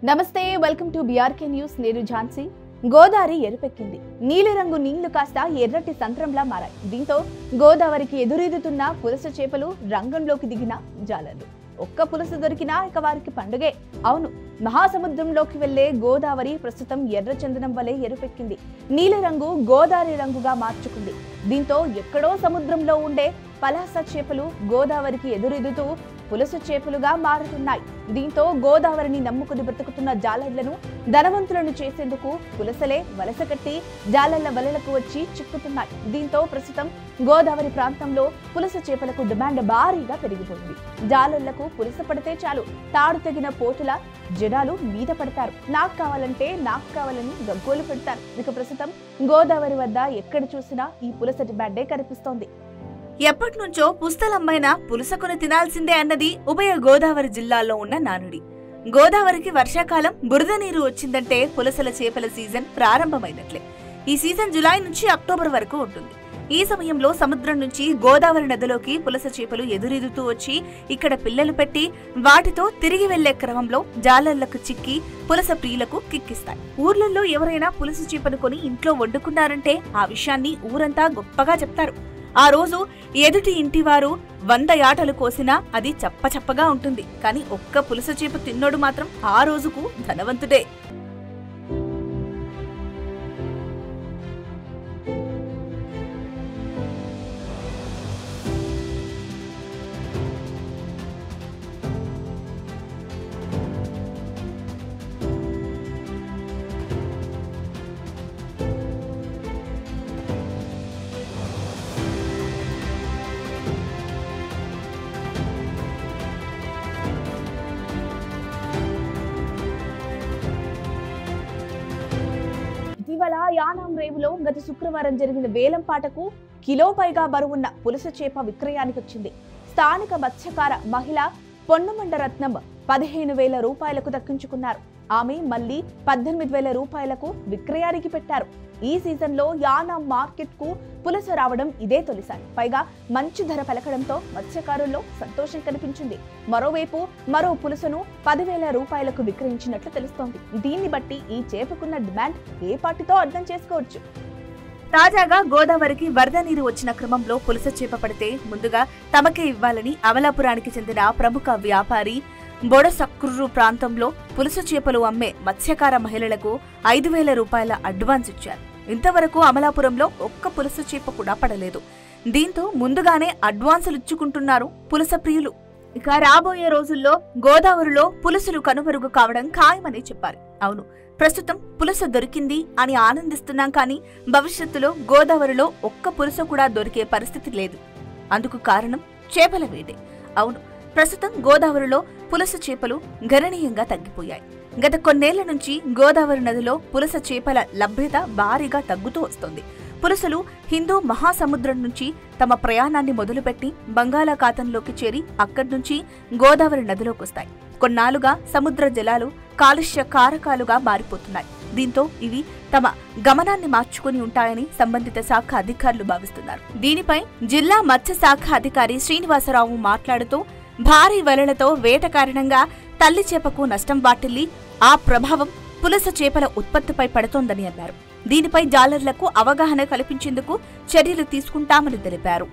నమస్తే welcome to BRK news. నేను ఝాన్సీ. గోదావరి ఎరుపెక్కింది. నీలిరంగు నీళ్లు కాస్త ఎర్రటి సంత్రంలా మారాయి. దీంతో గోదావరికి ఎదురెదుతున్న పులస చేపలు రంగంలోకి దిగిన జాలర్లు. ఒక్క పులస దొరికినా ఇక వారికి పండుగే. అవును, మహాసముద్రంలోకి వెళ్లే గోదావరి ప్రస్తుతం ఎర్రచందనం వలె ఎరుపెక్కింది. నీలిరంగు గోదావరి రంగుగా మార్చుకుంది. దీంతో ఎక్కడో సముద్రంలో ఉండే పలాస చేపలు గోదావరికి ఎదురెదుతూ పులస చేపలుగా మారుతున్నాయి. దీంతో గోదావరిని నమ్ముకుని బ్రతుకుతున్న జాలర్లను ధనవంతులను చేసేందుకు పులసలే వలస కట్టి జాలర్ల వలలకు వచ్చి చిక్కుతున్నాయి. దీంతో ప్రస్తుతం గోదావరి ప్రాంతంలో పులస చేపలకు డిమాండ్ భారీగా పెరిగిపోయింది. జాలర్లకు పులస పడితే చాలు, తాడు తెగిన పోతుల జనాలు మీద పడతారు. నాకు కావాలంటే నాకు కావాలని గగ్గోలు పెడతారు. ఇక ప్రస్తుతం గోదావరి వద్ద ఎక్కడ చూసినా ఈ పులస డిమాండే కనిపిస్తోంది. ఎప్పటినుంచో పుస్తలమ్మైనా పులసకుని తినాల్సిందే అన్నది ఉభయ గోదావరి జిల్లాల్లో ఉన్న నానుడి. గోదావరికి వర్షాకాలం బురద నీరు వచ్చిందంటే పులసల చేపల సీజన్ ప్రారంభమైనట్లే. ఈ సీజన్ జులై నుంచి అక్టోబర్ వరకు ఉంటుంది. ఈ సమయంలో సముద్రం నుంచి గోదావరి నదిలోకి పులస చేపలు ఎదురెదుతూ వచ్చి ఇక్కడ పిల్లలు పెట్టి వాటితో తిరిగి వెళ్లే క్రమంలో జాలర్లకు చిక్కి పులస ప్రియులకు కిక్కిస్తాయి. ఊర్లలో ఎవరైనా పులస చేపను కొని ఇంట్లో వండుకున్నారంటే ఆ విషయాన్ని ఊరంతా గొప్పగా చెప్తారు. ఆ రోజు ఎదుటి ఇంటివారు 100 యాటలు కోసినా అది చప్పచప్పగా ఉంటుంది. కానీ ఒక్క పులస చేప తిన్నోడు మాత్రం ఆ రోజుకు ధనవంతుడే. ఇటీవల యానాం రేవులో గత శుక్రవారం జరిగిన వేలంపాటకు కిలో పైగా బరువున్న పులస చేప విక్రయానికి వచ్చింది. స్థానిక మత్స్యకార మహిళ పొన్నమండ రత్నం 15,000 రూపాయలకు దక్కించుకున్నారు. ఆమె మళ్లీ 18,000 రూపాయలకు విక్రయానికి పెట్టారు. ఈ సీజన్ లో యానాం మార్కెట్ కు పులస రావడం ఇదే తొలిసారి. పైగా మంచి ధర పలకడంతో మత్స్యకారుల్లో సంతోషం కనిపించింది. మరోవైపు మరో పులసను 10,000 రూపాయలకు విక్రయించినట్లు తెలుస్తోంది. దీన్ని బట్టి ఈ చేపకున్న డిమాండ్ ఏ పాటితో అర్థం చేసుకోవచ్చు. తాజాగా గోదావరికి వరద నీరు వచ్చిన క్రమంలో పులస చేప పడితే ముందుగా తమకే ఇవ్వాలని అమలాపురానికి చెందిన ప్రముఖ వ్యాపారి బొడసక్రురు ప్రాంతంలో పులస చేపలు అమ్మే మత్స్యకార మహిళలకు 5,000 రూపాయల అడ్వాన్స్ ఇచ్చారు. ఇంతవరకు అమలాపురంలో ఒక్క పులస చేప కూడా పడలేదు. దీంతో ముందుగానే అడ్వాన్సులు ఇచ్చుకుంటున్నారు పులస ప్రియులు. ఇక రాబోయే రోజుల్లో గోదావరిలో పులసలు కనుమరుగు కావడం ఖాయమని చెప్పారు. అవును, ప్రస్తుతం పులస దొరికింది అని ఆనందిస్తున్నాం, కానీ భవిష్యత్తులో గోదావరిలో ఒక్క పులస కూడా దొరికే పరిస్థితి లేదు. అందుకు కారణం చేపల వేటే. అవును, ప్రస్తుతం గోదావరిలో పులస చేపలు గణనీయంగా తగ్గిపోయాయి. గత కొన్నేళ్ల నుంచి గోదావరి నదిలో పులస చేపల లభ్యత భారీగా తగ్గుతూ వస్తోంది. పులసలు హిందూ మహాసముద్రం నుంచి తమ ప్రయాణాన్ని మొదలుపెట్టి బంగాళాఖాతంలోకి చేరి అక్కడి నుంచి గోదావరి నదిలోకి వస్తాయి. కొన్నాళ్లుగా సముద్ర జలాలు కాలుష్య కారకాలుగా మారిపోతున్నాయి. దీంతో ఇవి తమ గమనాన్ని మార్చుకుని ఉంటాయని సంబంధిత శాఖ అధికారులు భావిస్తున్నారు. దీనిపై జిల్లా మత్స్య శాఖ అధికారి శ్రీనివాసరావు మాట్లాడుతూ, భారీ వలలతో వేట కారణంగా తల్లి చేపకు నష్టం వాటిల్లి ఆ ప్రభావం పులస చేపల ఉత్పత్తిపై పడుతోందని అన్నారు. దీనిపై జాలర్లకు అవగాహన కల్పించేందుకు చర్యలు తీసుకుంటామని తెలిపారు.